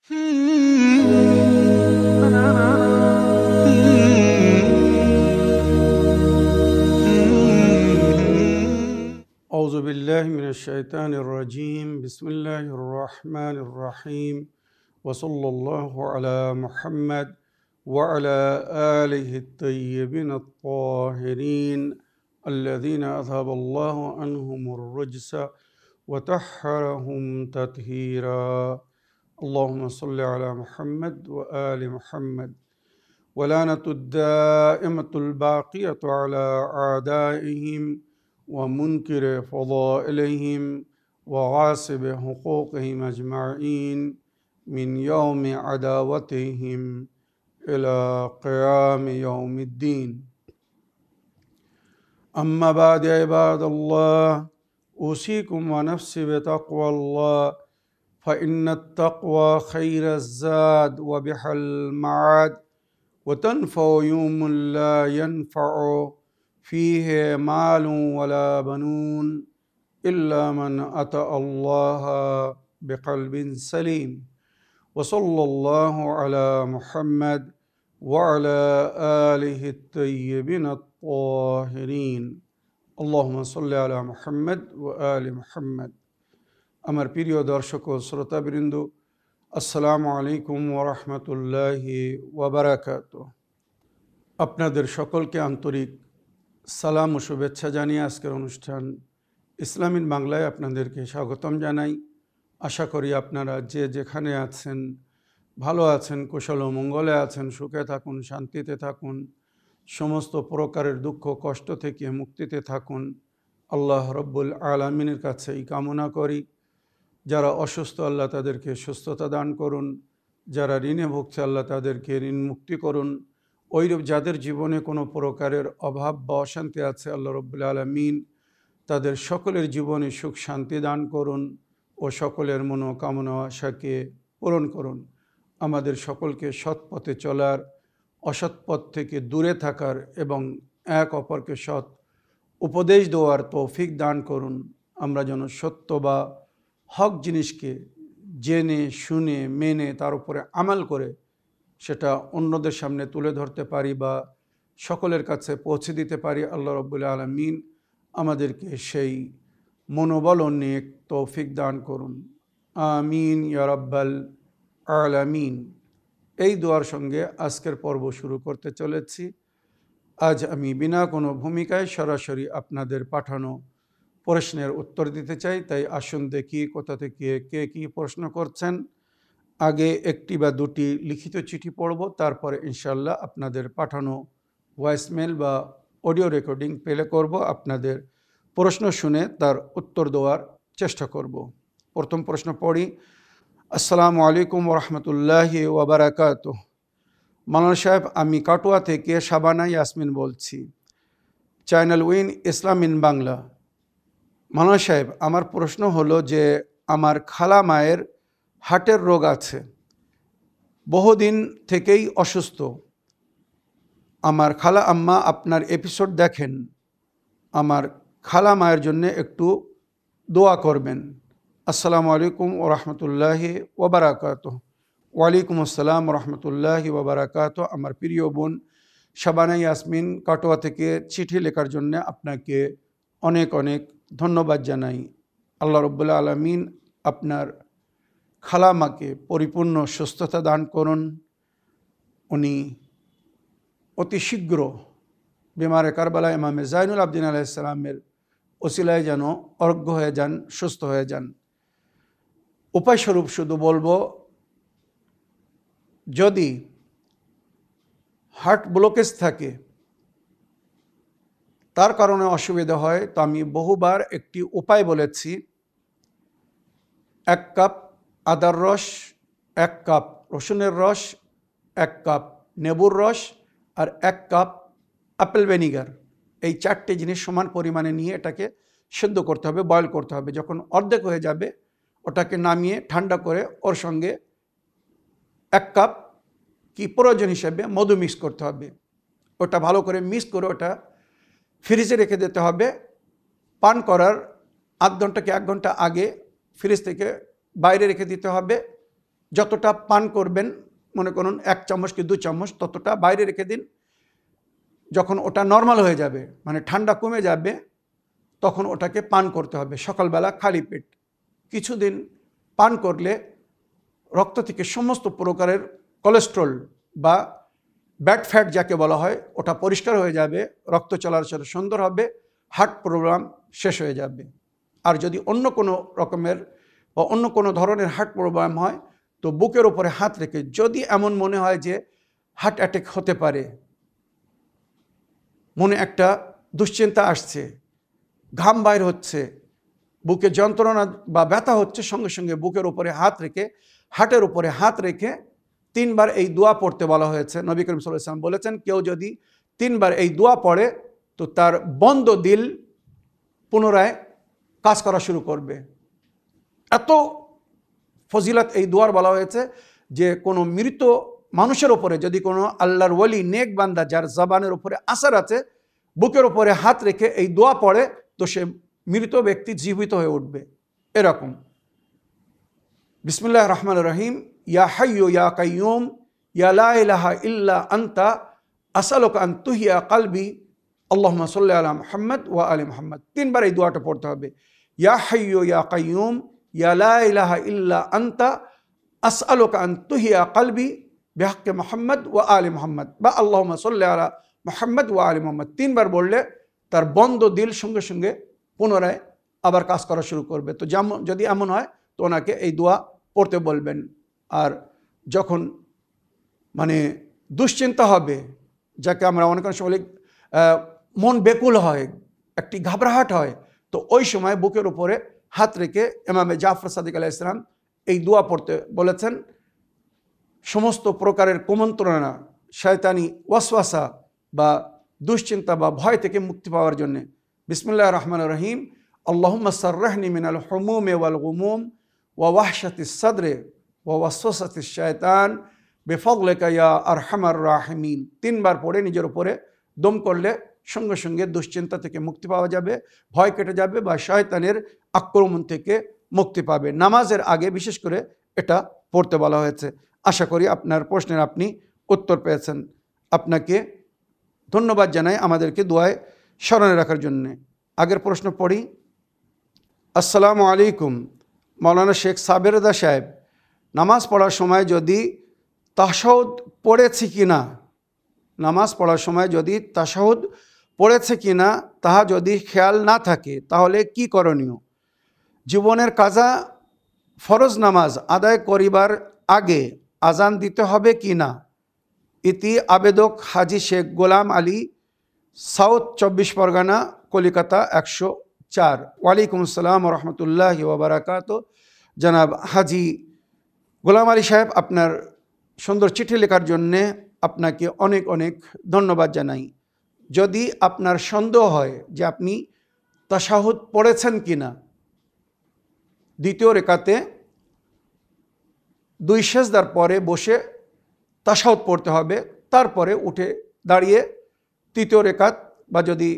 أعوذ بالله من الشيطان الرجيم بسم الله الرحمن الرحيم وصلى الله على محمد وعلى آله الطيبين الطاهرين الذين أذهب الله عنهم الرجس وطهرهم تطهيرا اللهم صل على محمد وآل محمد ولعنة الدائمة الباقية على أعدائهم ومنكر فضائلهم وغاصب حقوقهم أجمعين من يوم عداوتهم إلى قيام يوم الدين أما بعد عباد الله أوصيكم ونفسي بتقوى الله فإن التقوى خير الزاد وبها المعاد وتنفع يوم لا ينفع فيه مال ولا بنون إلا من أتى الله بقلب سليم وصلى الله على محمد وعلى آله الطيبين الطاهرين اللهم صل على محمد وآل محمد আমার প্রিয় দর্শক ও শ্রোতাবৃন্দ আসসালামু আলাইকুম ওয়া রাহমাতুল্লাহি ওয়া বারাকাতুহু। আপনাদের সকলকে আন্তরিক সালাম ও শুভেচ্ছা জানিয়ে আজকের অনুষ্ঠান ইসলাম ইন বাংলায় আপনাদেরকে স্বাগতম জানাই। আশা করি আপনারা যে যেখানে আছেন ভালো আছেন, কুশল ও মঙ্গলে আছেন, সুখে থাকুন, শান্তিতে থাকুন, সমস্ত প্রকারের দুঃখ কষ্ট থেকে মুক্তিতে থাকুন। আল্লাহ রব্বুল আলামিনের কাছে এই কামনা করি। যারা অসুস্থ আল্লাহ তাদেরকে সুস্থতা দান করুন, যারা ঋণে ভুগছে আল্লাহ তাদেরকে ঋণ মুক্তি করুন। ওইরূপ যাদের জীবনে কোনো প্রকারের অভাব বা অশান্তি আছে আল্লাহ রব্বুল আলামিন তাদের সকলের জীবনে সুখ শান্তি দান করুন ও সকলের মনোকামনা আশাকে পূরণ করুন। আমাদের সকলকে সৎ পথে চলার, অসৎ পথ থেকে দূরে থাকার এবং এক অপরকে সৎ উপদেশ দেওয়ার তৌফিক দান করুন। আমরা যেন সত্য বা হক জিনিসকে জেনে শুনে মেনে তার উপরে আমাল করে সেটা অন্যদের সামনে তুলে ধরতে পারি বা সকলের কাছে পৌঁছে দিতে পারি। আল্লাহ রাব্বুল আলামিন আমাদেরকে সেই মনোবল ও নেক তৌফিক দান করুন। আমিন ইয়া রাব্বাল আলামিন। এই দোয়ার সঙ্গে আজকের পর্ব শুরু করতে চলেছি। আজ আমি বিনা কোনো ভূমিকায় সরাসরি আপনাদের পাঠানো প্রশ্নের উত্তর দিতে চাই। তাই আসুন দেখি কোথা থেকে কে কী প্রশ্ন করছেন। আগে একটি বা দুটি লিখিত চিঠি পড়ব, তারপরে ইনশাল্লাহ আপনাদের পাঠানো ভয়েসমেল বা অডিও রেকর্ডিং প্লে করব। আপনাদের প্রশ্ন শুনে তার উত্তর দেওয়ার চেষ্টা করব। প্রথম প্রশ্ন পড়ি। আসসালামু আলাইকুম ওয়া রাহমাতুল্লাহি ওয়া বারাকাতুহু। মাওলানা সাহেব, আমি কাটোয়া থেকে শাবানা ইয়াসমিন বলছি, channel win Islam in Bangla. মাওলানা সাহেব, আমার প্রশ্ন হলো যে আমার খালা মায়ের হার্টের রোগ আছে, বহুদিন থেকেই অসুস্থ। আমার খালা আম্মা আপনার এপিসোড দেখেন, আমার খালা মায়ের জন্য একটু দোয়া করবেন। আসসালামু আলাইকুম ওয়া রাহমাতুল্লাহি ওয়া বারাকাতুহু। ওয়ালাইকুম আসসালাম ওয়া রাহমাতুল্লাহি ওয়া বারাকাতুহু। আমার প্রিয় বোন শাবানা ইয়াসমিন কাটোয়া থেকে চিঠি লেখার জন্য আপনাকে অনেক অনেক ধন্যবাদ জানাই। আল্লাহ রাব্বুল আলামিন আপনার খালামাকে পরিপূর্ণ সুস্থতা দান করুন। উনি অতি শীঘ্র বিমারে কারবালা ইমামে জাইনুল আবদিন আলাইহিস সালামের ওসিলায় যেন অরোগ্য হয়ে যান, সুস্থ হয়ে যান। উপায়স্বরূপ শুধু বলবো, যদি হার্ট ব্লকেজ থাকে, তার কারণে অসুবিধা হয়, তো আমি বহুবার একটি উপায় বলেছি। 1 কাপ আদার রস, 1 কাপ রসুনের রস, 1 কাপ নেবুর রস আর 1 কাপ আপেল ভিনিগার, এই 4টে জিনিস সমান পরিমাণে নিয়ে এটাকে সেদ্ধ করতে হবে, বয়েল করতে হবে। যখন অর্ধেক হয়ে যাবে ওটাকে নামিয়ে ঠান্ডা করে ওর সঙ্গে 1 কাপ কি প্রয়োজন হিসেবে মধু মিক্স করতে হবে। ওটা ভালো করে মিক্স করে ওটা ফ্রিজে রেখে দিতে হবে। পান করার আধ ঘন্টা কি 1 ঘন্টা আগে ফ্রিজ থেকে বাইরে রেখে দিতে হবে। যতটা পান করবেন, মনে করুন 1 চামচ কি 2 চামচ, ততটা বাইরে রেখে দিন। যখন ওটা নর্মাল হয়ে যাবে, মানে ঠান্ডা কমে যাবে, তখন ওটাকে পান করতে হবে সকালবেলা খালি পেট। কিছুদিন পান করলে রক্ত থেকে সমস্ত প্রকারের কোলেস্ট্রল বা ব্যাড ফ্যাট যাকে বলা হয় ওটা পরিষ্কার হয়ে যাবে, রক্ত চলাচল সুন্দর হবে, হার্ট প্রবলেম শেষ হয়ে যাবে। আর যদি অন্য কোনো রকমের বা অন্য কোনো ধরনের হার্ট প্রবলেম হয়, তো বুকের উপরে হাত রেখে, যদি এমন মনে হয় যে হার্ট অ্যাটাক হতে পারে, মনে একটা দুশ্চিন্তা আসছে, ঘাম বাইর হচ্ছে, বুকে যন্ত্রণা বা ব্যথা হচ্ছে, সঙ্গে সঙ্গে বুকের উপরে হাত রেখে, হার্টের উপরে হাত রেখে 3 বার এই দোয়া পড়তে বলা হয়েছে। নবী করিম সাল্লাল্লাহু আলাইহি ওয়াসাল্লাম বলেছেন, কেউ যদি 3 বার এই দোয়া পড়ে, তো তার বন্ধ দিল পুনরায় কাজ করা শুরু করবে। এত ফজিলত এই দোয়ার বলা হয়েছে যে কোনো মৃত মানুষের উপরে যদি কোনো আল্লাহর ওলি নেক বান্দা যার জবানের উপরে আসার আছে, বুকের উপরে হাত রেখে এই দোয়া পড়ে, তো সে মৃত ব্যক্তি জীবিত হয়ে উঠবে। এরকম বিসমিল্লাহির রহমানির রহিম, ইয়া হাইয়্যু ইয়া কাইয়্যুম ইয়া লা ইলাহা ইল্লা আনতা আসআলুকা আন তুহইয়া কলবি আল্লাহুম্মা সাল্লি আলা মুহাম্মদ ওয়া আলি মুহাম্মদ। 3 বার এই দোয়াটা পড়তে হবে। ইয়া হাইয়্যু ইয়া কাইয়্যুম ইয়া লা ইলাহা ইল্লা আনতা আসআলুকা আন তুহইয়া কলবি বিহাক্কি মুহাম্মদ ওয়া আলি মুহাম্মদ, বা আল্লাহুম্মা সাল্লি আলা মুহাম্মদ ওয়া আলি মুহাম্মদ। 3 বার বললে তার বন্ধ দিল সঙ্গে সঙ্গে পুনরায় আবার কাজ করা শুরু করবে। তো যেমন যদি এমন হয়, তো ওনাকে এই দোয়া পড়তে বলবেন। আর যখন মানে দুশ্চিন্তা হবে, যাকে আমরা অনেক সময় মন বেকুল হয়, একটি ঘাবড়াহাট হয়, তো ওই সময় বুকের উপরে হাত রেখে ইমামে জাফর সাদিক আলাইহিস সালাম এই দোয়া পড়তে বলেছেন। সমস্ত প্রকারের কুমন্ত্রণা, শয়তানি ওয়াসওয়াসা বা দুশ্চিন্তা বা ভয় থেকে মুক্তি পাওয়ার জন্য বিসমিল্লাহির রহমানির রহিম, আল্লাহুম্মা সাররিহনি মিনাল হুমুমি ওয়াল গুমুম ওয়া ওয়াহশাতিস সাদরি ওয়া ওয়াসওয়াসাতিশ শায়তান বিফাদলিকা ইয়া আরহামার রাহিমিন। 3 বার পড়ে নিজের উপরে দম করলে সঙ্গে সঙ্গে দুশ্চিন্তা থেকে মুক্তি পাওয়া যাবে, ভয় কেটে যাবে বা শয়তানের আক্রমণ থেকে মুক্তি পাবে। নামাজের আগে বিশেষ করে এটা পড়তে বলা হয়েছে। আশা করি আপনার প্রশ্নের আপনি উত্তর পেয়েছেন। আপনাকে ধন্যবাদ জানাই আমাদেরকে দোয়ায় স্মরণে রাখার জন্যে। আগের প্রশ্ন পড়ি। আসসালামু আলাইকুম, মৌলানা শেখ সাবের রেজা সাহেব, নামাজ পড়ার সময় যদি তাশাহুদ পড়েছি কিনা, নামাজ পড়ার সময় যদি তাশাহুদ পড়েছে কিনা তাহা যদি খেয়াল না থাকে, তাহলে কি করণীয়? জীবনের কাজা ফরজ নামাজ আদায় করিবার আগে আজান দিতে হবে কি না? ইতি আবেদক হাজি শেখ গোলাম আলী, সাউথ 24 পরগনা, কলিকাতা 104। ওয়ালাইকুম আসসালাম রহমতুল্লাহ ওবরাকাত। জনাব হাজি গোলাম আলী সাহেব, আপনার সুন্দর চিঠি লেখার জন্যে আপনাকে অনেক অনেক ধন্যবাদ জানাই। যদি আপনার সন্দেহ হয় যে আপনি তাশাহুদ পড়েছেন কিনা, দ্বিতীয় রেকাতে 2 সেজদার পরে বসে তাশাহুদ পড়তে হবে, তারপরে উঠে দাঁড়িয়ে তৃতীয় রেকাত, বা যদি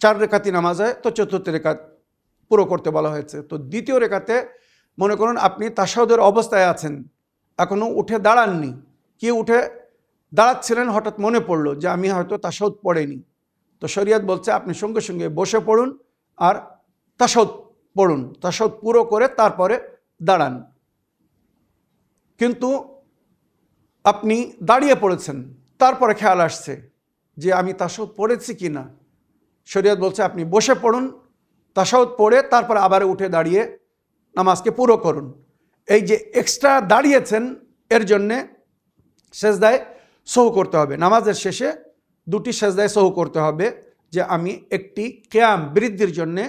4 রেকাতি নামাজ হয় তো চতুর্থ রেকাত পুরো করতে বলা হয়েছে। তো দ্বিতীয় রেকাতে মনে করুন আপনি তাশাহুদের অবস্থায় আছেন, এখনও উঠে দাঁড়াননি, কি উঠে দাঁড়াচ্ছিলেন, হঠাৎ মনে পড়লো যে আমি হয়তো তাশাহুদ পড়েনি, তো শরিয়ত বলছে আপনি সঙ্গে সঙ্গে বসে পড়ুন আর তাশাহুদ পড়ুন, তাশাহুদ পুরো করে তারপরে দাঁড়ান। কিন্তু আপনি দাঁড়িয়ে পড়েছেন, তারপরে খেয়াল আসছে যে আমি তাশাহুদ পড়েছি কি না, শরিয়ত বলছে আপনি বসে পড়ুন, তাশাহুদ পড়ে তারপর আবার উঠে দাঁড়িয়ে নামাজকে পুরো করুন। এই যে এক্সট্রা দাঁড়িয়েছেন, এর জন্যে সেজদায় সহু করতে হবে। নামাজের শেষে 2টি সেজদায় সহু করতে হবে, যে আমি একটি কিয়াম বৃদ্ধির জন্যে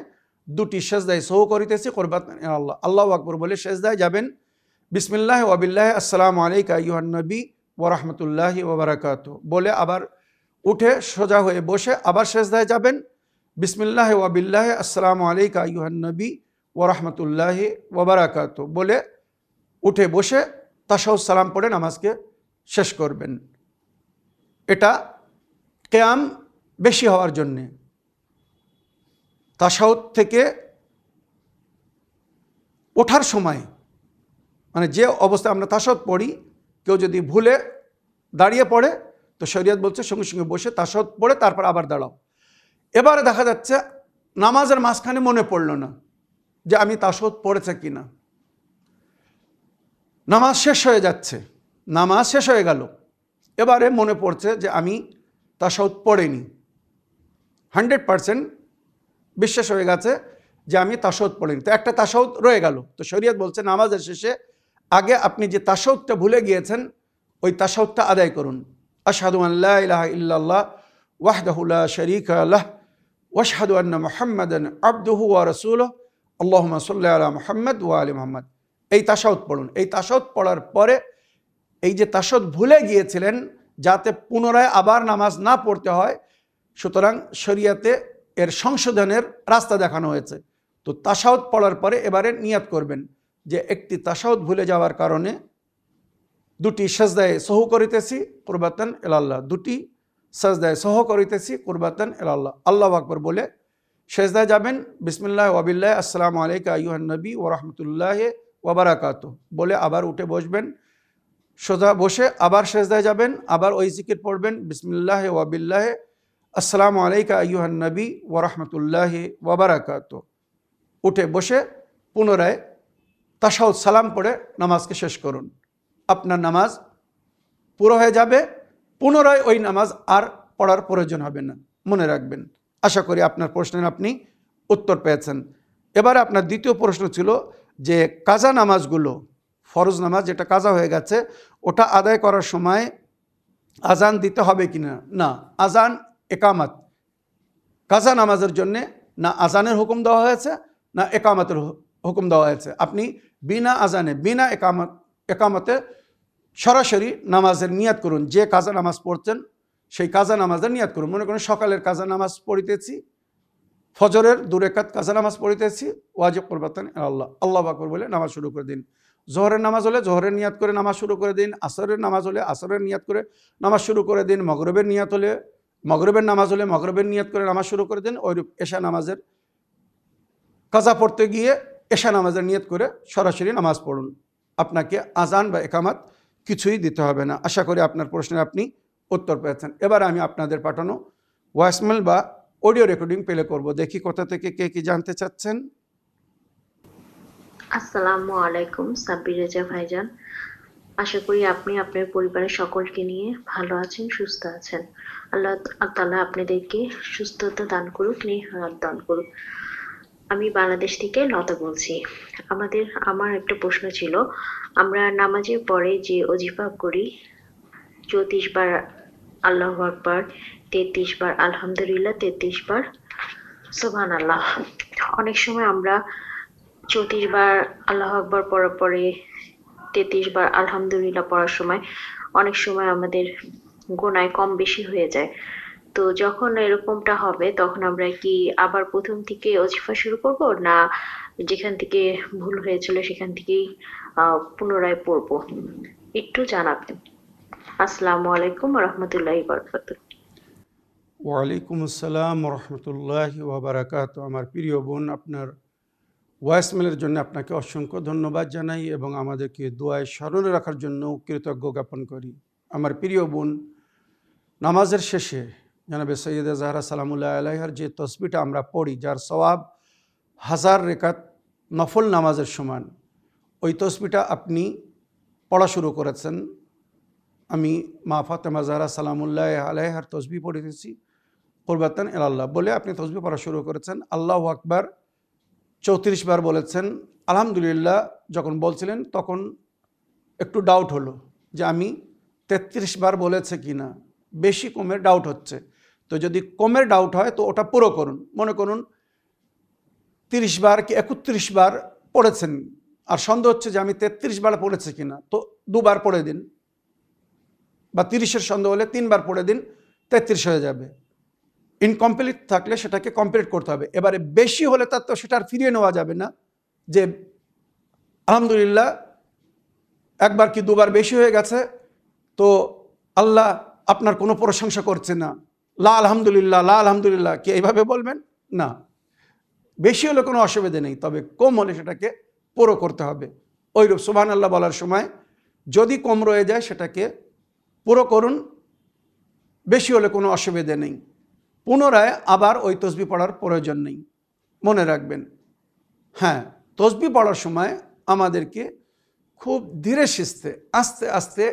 2টি সেজদায় সহু করিতেছি, কুরবাত আল্লাহ, আল্লাহু আকবার বলে সেজদায় যাবেন। বিসমিল্লাহ ওয়া বিল্লাহ আসসালামু আলাইকা আইয়ুহান নবী ওয়া রাহমাতুল্লাহি ওয়া বারাকাতুহু বলে আবার উঠে সোজা হয়ে বসে আবার সেজদায় যাবেন। বিসমিল্লাহ ওয়া বিল্লাহ আসসালামু আলাইকা আইয়ুহান নবী ওয়া রাহমাতুল্লাহি ওয়া বারাকাতুহু বলে উঠে বসে তাশাহুদ সালাম পড়ে নামাজকে শেষ করবেন। এটা কিয়াম বেশি হওয়ার জন্যে। তাশাহুদ থেকে ওঠার সময় মানে যে অবস্থায় আমরা তাশাহুদ পড়ি, কেউ যদি ভুলে দাঁড়িয়ে পড়ে তো শরীয়ত বলছে সঙ্গে সঙ্গে বসে তাশাহুদ পড়ে তারপর আবার দাঁড়াও। এবারে দেখা যাচ্ছে নামাজের মাঝখানে মনে পড়ল না যে আমি তাশাহুদ পড়েছে কিনা, নামাজ শেষ হয়ে যাচ্ছে, নামাজ শেষ হয়ে গেল, এবারে মনে পড়ছে যে আমি তাশাহুদ পড়িনি। 100% বিশ্বাস হয়ে গেছে যে আমি তাশাহুদ পড়িনি, তো একটা তাশাহুদ রয়ে গেল। তো শরীয়ত বলছে নামাজের শেষে আগে আপনি যে তাশাহুদটা ভুলে গিয়েছেন ওই তাশাহুদটা আদায় করুন। আশহাদু আন লা ইলাহা ইল্লাল্লাহ ওয়াহদাহু লা শারীকা লাহ ওয়া আশহাদু আন্না মুহাম্মাদান আবদুহু ওয়া রাসূলুহু আল্লাহুম্মা সাল্লি আলা মুহাম্মাদ ওয়া আলি মুহাম্মাদ। এই তাশাহুদ পড়ুন। এই তাশাহুদ পড়ার পরে এই যে তাশাহুদ ভুলে গিয়েছিলেন যাতে পুনরায় আবার নামাজ না পড়তে হয়, সুতরাং শরীয়তে এর সংশোধনের রাস্তা দেখানো হয়েছে। তো তাশাহুদ পড়ার পরে এবারে নিয়াত করবেন যে একটি তাশাহুদ ভুলে যাওয়ার কারণে দুটি সাজদায়ে সহু করিতেছি কুরবাতান ইলাল্লাহ, দুটি সাজদায়ে সহু করিতেছি কুরবাতান ইলাল্লাহ। আল্লাহু আকবার বলে সেজদায় যাবেন, বিসমিল্লাহ ওয়া বিল্লাহ আসসালামু আলাইকা আইয়ুহান নবী ওয়া রাহমাতুল্লাহি ওয়া বারাকাতুহু বলে আবার উঠে বসবেন। সোজা বসে আবার সেজদায় যাবেন, আবার ওই জিকির পড়বেন, বিসমিল্লাহ ওয়া বিল্লাহ আসসালামু আলাইকা আইয়ুহান নবী ওয়া রাহমাতুল্লাহি ওয়া বারাকাতুহু উঠে বসে পুনরায় তাশাহুদ সালাম পড়ে নামাজকে শেষ করুন। আপনার নামাজ পুরো হয়ে যাবে, পুনরায় ওই নামাজ আর পড়ার প্রয়োজন হবে না, মনে রাখবেন। আশা করি আপনার প্রশ্নের আপনি উত্তর পেয়েছেন। এবারে আপনার দ্বিতীয় প্রশ্ন ছিল যে কাজা নামাজগুলো, ফরজ নামাজ যেটা কাজা হয়ে গেছে ওটা আদায় করার সময় আজান দিতে হবে কিনা। না, আজান একামত কাজা নামাজের জন্যে না আজানের হুকুম দেওয়া হয়েছে না একামতের হুকুম দেওয়া হয়েছে। আপনি বিনা আজানে বিনা একামতে সরাসরি নামাজের নিয়াত করুন। যে কাজা নামাজ পড়ছেন সেই কাজা নামাজের নিয়াত করুন। মনে করুন সকালের কাজা নামাজ পড়িতেছি, ফজরের 2 রাকাত কাজা নামাজ পড়িতেছি, ওয়াজিব কুরবাতান ইলাল্লাহ, আল্লাহু আকবার বলে নামাজ শুরু করে দিন। জোহরের নামাজ হলে জোহরের নিয়াত করে নামাজ শুরু করে দিন, আসরের নামাজ হলে আসরের নিয়াত করে নামাজ শুরু করে দিন, মগরিবের নিয়াত হলে মগরিবের নামাজ হলে মগরিবের নিয়াত করে নামাজ শুরু করে দিন। ওইরূপ এশা নামাজের কাজা পড়তে গিয়ে এশা নামাজের নিয়াত করে সরাসরি নামাজ পড়ুন। আপনাকে আজান বা একামত কিছুই দিতে হবে না। আশা করি আপনার প্রশ্নের আপনি উত্তর পেয়েছেন। এবার আমি আপনাদের পাঠানো ভয়েসমেল বা অডিও রেকর্ডিং প্লে করব, দেখি কোথা থেকে কে কি জানতে চাচ্ছেন। আসসালামু আলাইকুম সাব্বির রেজা ভাইজান, আশা করি আপনি আপনার পরিবারের সকলকে নিয়ে ভালো আছেন, সুস্থ আছেন। আল্লাহ তাআলা আপনাদেরকে সুস্থতা দান করুক, নেহাত দান করুক। আমি বাংলাদেশ থেকে লতা বলছি। আমার একটা প্রশ্ন ছিল, আমরা নামাজের পরে যে ওজিফা করি 34 বার আল্লাহু আকবার, 33 বার আলহামদুলিল্লাহ, 33 বার সুবহানাল্লাহ। অনেক সময় আমরা 34 বার আল্লাহু আকবার পড়ার পরে 33 বার আলহামদুলিল্লাহ পড়ার সময় অনেক সময় আমাদের গোনায় কম বেশি হয়ে যায়। তো যখন এরকমটা হবে তখন আমরা কি আবার প্রথম থেকে ওজিফা শুরু করব, না যেখান থেকে ভুল হয়েছিল সেখান থেকেই পুনরায় পড়ব? একটু জানাবেন। আসসালামু আলাইকুম ওয়া রাহমাতুল্লাহি ওয়া বারাকাতুহু। ওয়ালাইকুম আসসালাম রহমতুল্লাহি ওয়া বারাকাতুহু। আমার প্রিয় বোন, আপনার ভয়েসমেলের জন্য আপনাকে অসংখ্য ধন্যবাদ জানাই এবং আমাদেরকে দোয়ায় স্মরণে রাখার জন্য কৃতজ্ঞ জ্ঞাপন করি। আমার প্রিয় বোন, নামাজের শেষে জনাবে সৈয়দা জাহরা সালামুল্লাহ আলাইহার যে তসবিটা আমরা পড়ি, যার সওয়াব 1000 রেকাত নফল নামাজের সমান, ওই তসবিটা আপনি পড়া শুরু করেছেন। আমি মা ফাতেমা জাহরা সালামুল্লাহ আলাইহার তসবি পড়িতেছি কুরবাতান ইলাল্লাহ বলে আপনি তসবি পড়া শুরু করেছেন। আল্লাহু আকবার 34 বার বলেছেন। আলহামদুলিল্লাহ যখন বলছিলেন তখন একটু ডাউট হলো যে আমি 33 বার বলেছে কি না, বেশি কমের ডাউট হচ্ছে। তো যদি কমের ডাউট হয় তো ওটা পুরো করুন। মনে করুন 30 বার কি 31 বার পড়েছেন আর সন্দেহ হচ্ছে যে আমি 33 বার পড়েছি কিনা, তো 2 বার পড়ে দিন, বা 30-এর সন্দেহ হলে 3 বার পড়ে দিন, 33 হয়ে যাবে। ইনকমপ্লিট থাকলে সেটাকে কমপ্লিট করতে হবে। এবারে বেশি হলে তার তো সেটা আর ফিরিয়ে নেওয়া যাবে না যে আলহামদুলিল্লাহ একবার কি 2 বার বেশি হয়ে গেছে তো আল্লাহ আপনার কোনো প্রশংসা করছে না, লা আলহামদুলিল্লাহ কি এইভাবে বলবেন না। বেশি হলে কোনো অসুবিধা নেই, তবে কম হলে সেটাকে পুরো করতে হবে। ওইরূপ সুবহানাল্লাহ বলার সময় যদি কম রয়ে যায় সেটাকে পুরো করুন, বেশি হলে কোনো অসুবিধে নেই। পুনরায় আবার ওই তসবিহ পড়ার প্রয়োজন নেই। মনে রাখবেন, হ্যাঁ, তসবিহ পড়ার সময় আমাদেরকে খুব ধীরে সুস্থে আস্তে আস্তে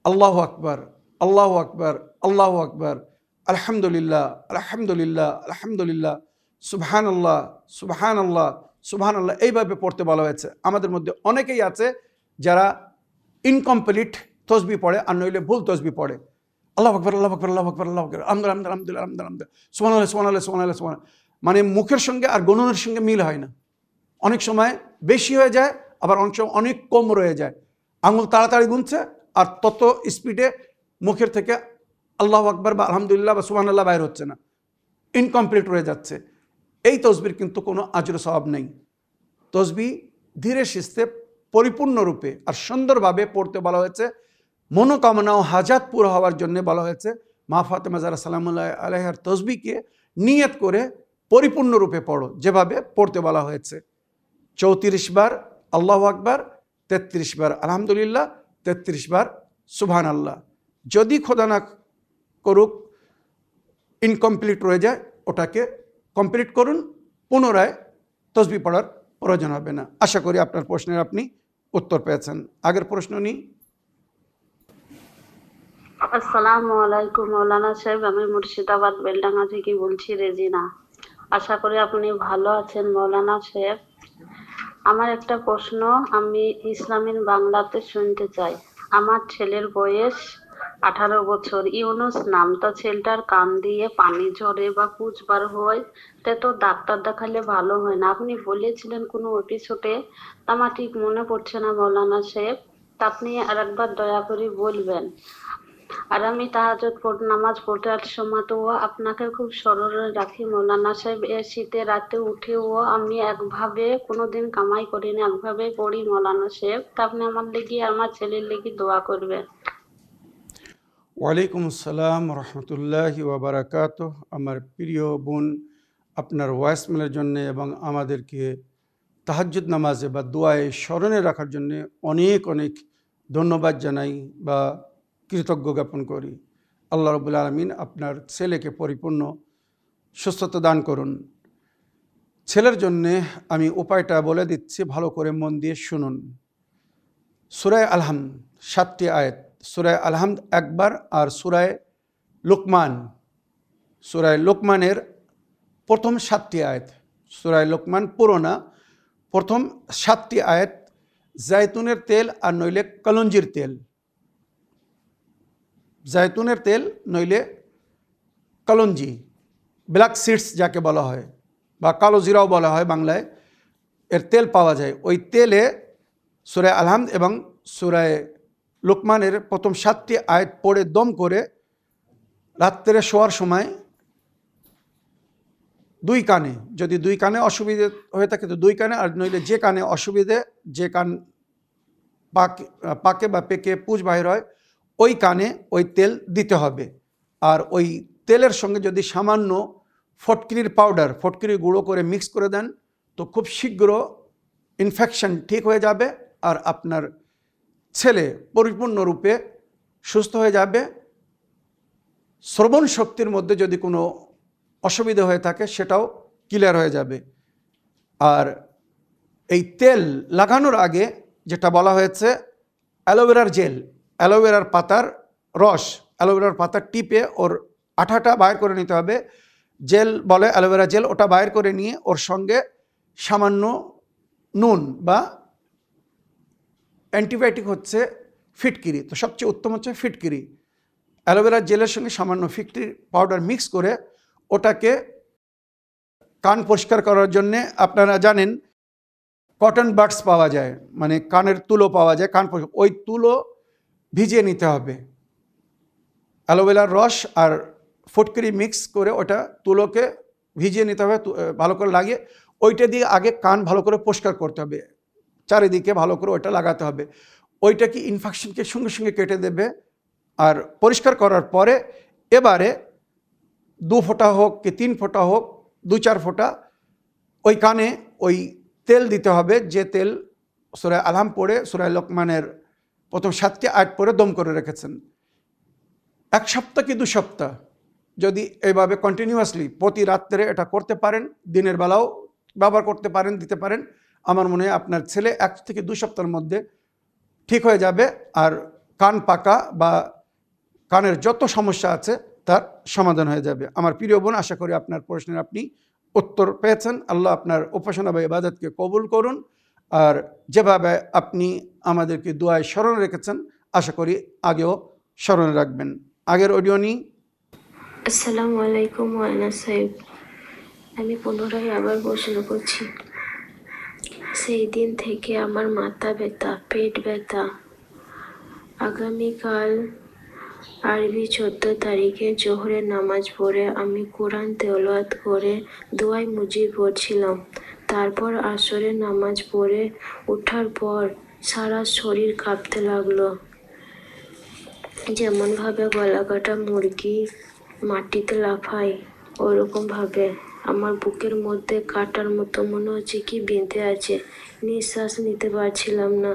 আল্লাহু আকবার, আল্লাহু আকবার, আল্লাহু আকবার, আলহামদুলিল্লাহ, আলহামদুলিল্লাহ, আলহামদুলিল্লাহ, সুবহানাল্লাহ, সুবহানাল্লাহ, সুবহানাল্লাহ এইভাবে পড়তে বলা হয়েছে। আমাদের মধ্যে অনেকেই আছে যারা ইনকমপ্লিট তসবিহ পড়ে, আর নইলে ভুল তসবিহ পড়ে। আল্লাহু আকবার, আল্লাহু আকবার, আল্লাহু আকবার, আল্লাহু আকবার, আলহামদুলিল্লাহ, আলহামদুলিল্লাহ, আলহামদুলিল্লাহ, সুবহানাল্লাহ, সুবহানাল্লাহ, সুবহানাল্লাহ, সুবহানাল্লাহ, মানে মুখের সঙ্গে আর গণনের সঙ্গে মিল হয় না। অনেক সময় বেশি হয়ে যায়, আবার অনেক সময় অনেক কম রয়ে যায়। আঙুল তাড়াতাড়ি গুনছে আর তত স্পিডে মুখের থেকে আল্লাহু আকবার বা আলহামদুলিল্লাহ বা সুবহানাল্লাহ বাইর হচ্ছে না, ইনকমপ্লিট রয়ে যাচ্ছে। এই তসবির কিন্তু কোনো আজর সওয়াব নেই। তসবিহ ধীরে সুস্থে পরিপূর্ণরূপে আর সুন্দরভাবে পড়তে বলা হয়েছে। মনোকামনা ও হাজাত পুরো হওয়ার জন্য বলা হয়েছে। মা ফাতেমা জাহরা সালামুল্লাহ আলাইহার তসবিহকে নিয়ত করে পরিপূর্ণরূপে পড়ো, যেভাবে পড়তে বলা হয়েছে। 34 বার আল্লাহু আকবার, 33 বার আলহামদুলিল্লাহ, 33 বার সুবহানাল্লাহ। যদি খোদা না করুক ইনকমপ্লিট রয়ে যায়, ওটাকে কমপ্লিট করুন, পুনরায় তসবিহ পড়ার প্রয়োজন হবে না। আশা করি আপনার প্রশ্নের আপনি উত্তর পেয়েছেন। আগের প্রশ্ন নিই। আসসালামু আলাইকুম মৌলানা সাহেব, আমি মুর্শিদাবাদ বেলডাঙ্গা থেকে বলছি রেজিনা। আশা করি আপনি ভালো আছেন মৌলানা সাহেব। আমার একটা প্রশ্ন আমি ইসলামিন বাংলাতে শুনতে চাই। আমার ছেলের বয়স 18 বছর, ইউনুস নাম। তো ছেলেটার কান দিয়ে পানি ঝরে বা পুজ বার হয়, তো ডাক্তার দেখালে ভালো হয় না। আপনি বলেছিলেন কোনো এপিসোডে, আমার ঠিক মনে পড়ছে না মৌলানা সাহেব, তা আপনি আর একবার দয়া করে বলবেন। আর আমি তাহাজ্জুদ নামাজ পড়ার সময় তো আপনাকে খুব স্মরণে রাখি মৌলানা সাহেব। এই শীতে রাতে উঠেও আমি একভাবে কোনোদিন কামাই করিনি, একভাবে পড়ি মৌলানা সাহেব। তা আপনি আমার লেগে আমার ছেলের লেগে দোয়া করবেন। ওয়ালাইকুম আসসালাম রহমতুল্লাহি ওয়া বারাকাতুহ। আমার প্রিয় বোন, আপনার ভয়েসমেলের জন্যে এবং আমাদেরকে তাহাজ্জুদ নামাজে বা দোয়ায় স্মরণে রাখার জন্যে অনেক অনেক ধন্যবাদ জানাই বা কৃতজ্ঞ জ্ঞাপন করি। আল্লাহ রাব্বুল আলামিন আপনার ছেলেকে পরিপূর্ণ সুস্থতা দান করুন। ছেলের জন্যে আমি উপায়টা বলে দিচ্ছি, ভালো করে মন দিয়ে শুনুন। সূরা আলহামদ 7টি আয়াত, সূরা আলহামদ একবার, আর সূরা লোকমানের প্রথম 7টি আয়াত। সূরা লোকমান পুরো না, প্রথম 7টি আয়াত জায়তুনের তেল আর নইলে কলঞ্জির তেল। জায়তুনের তেল নইলে কলঞ্জি, ব্ল্যাক সিডস যাকে বলা হয় বা কালো জিরাও বলা হয় বাংলায়, এর তেল পাওয়া যায়। ওই তেলে সূরা আলহামদ এবং সূরা লোকমানের প্রথম 7টি আয়াত পড়ে দম করে রাত্রে শোয়ার সময় দুই কানে, যদি দুই কানে অসুবিধে হয়ে থাকে তো দুই কানে, আর নইলে যে কানে অসুবিধে, যে কান পাকে বা পেকে পুজ বাহির হয়, ওই কানে ওই তেল দিতে হবে। আর ওই তেলের সঙ্গে যদি সামান্য ফটকিরির পাউডার, ফটকিরি গুঁড়ো করে মিক্স করে দেন তো খুব শীঘ্র ইনফেকশন ঠিক হয়ে যাবে আর আপনার ছেলে পরিপূর্ণরূপে সুস্থ হয়ে যাবে। শ্রবণ শক্তির মধ্যে যদি কোনো অসুবিধা হয়ে থাকে সেটাও ক্লিয়ার হয়ে যাবে। আর এই তেল লাগানোর আগে যেটা বলা হয়েছে অ্যালোভেরার জেল, অ্যালোভেরার পাতার রস, অ্যালোভেরার পাতা টিপে ওর আঠাটা বাইর করে নিতে হবে। জেল বলে অ্যালোভেরা জেল, ওটা বাইর করে নিয়ে ওর সঙ্গে সামান্য নুন বা অ্যান্টিবায়োটিক হচ্ছে ফিটকিরি, তো সবচেয়ে উত্তম হচ্ছে ফিটকিরি। অ্যালোভেরার জেলের সঙ্গে সামান্য ফিটকিরি পাউডার মিক্স করে ওটাকে কান পরিষ্কার করার জন্যে, আপনারা জানেন কটন বাডস পাওয়া যায়, মানে কানের তুলো পাওয়া যায়, কান পরিষ্কার, ওই তুলো ভিজিয়ে নিতে হবে। অ্যালোভেরার রস আর ফটকিরি মিক্স করে ওটা তুলোকে ভিজিয়ে নিতে হবে ভালো করে লাগিয়ে, ওইটা দিয়ে আগে কান ভালো করে পরিষ্কার করতে হবে, চারিদিকে ভালো করে ওইটা লাগাতে হবে। ওইটা কি ইনফেকশনকে সঙ্গে সঙ্গে কেটে দেবে। আর পরিষ্কার করার পরে এবারে 2 ফোঁটা হোক কি 3 ফোঁটা হোক, 2-4 ফোঁটা ওই কানে ওই তেল দিতে হবে, যে তেল সূরা আলহাম পড়ে সূরা লোকমানের প্রথম 7টি আয়াত পড়ে দম করে রেখেছেন। 1 সপ্তাহ কি 2 সপ্তাহ যদি এইভাবে কন্টিনিউয়াসলি প্রতি রাত্রে এটা করতে পারেন, দিনের বেলাও ব্যবহার করতে পারেন, দিতে পারেন, আমার মনে হয় আপনার ছেলে 1 থেকে 2 সপ্তাহের মধ্যে ঠিক হয়ে যাবে, আর কান পাকা বা কানের যত সমস্যা আছে তার সমাধান হয়ে যাবে। আমার প্রিয় বোন, আশা করি আপনার প্রশ্নের আপনি উত্তর পেয়েছেন। আল্লাহ আপনার উপাসনা বা ইবাদতকে কবুল করুন, আর যেভাবে আপনি আমাদেরকে দোয়ায় স্মরণ রেখেছেন আশা করি আগেও স্মরণে রাখবেন। আগের অডিও নিই। আসসালামু আলাইকুম ওয়ানা সাহেব, আমি পুনরায় আবার প্রশ্ন করছি। সেই দিন থেকে আমার মাথা ব্যথা, পেট ব্যথা। আগামীকাল আরবি 14 তারিখে জোহরের নামাজ পড়ে আমি কোরআন তেলাওয়াত করে দোয়ায় মুজিব পড়ছিলাম। তারপর আসরের নামাজ পড়ে ওঠার পর সারা শরীর কাঁপতে লাগলো, যেমনভাবে গলা কাটা মুরগি মাটিতে লাফায় ওরকমভাবে। আমার বুকের মধ্যে কাটার মতো মনে হচ্ছে কি বেঁধে আছে, নিঃশ্বাস নিতে পারছিলাম না।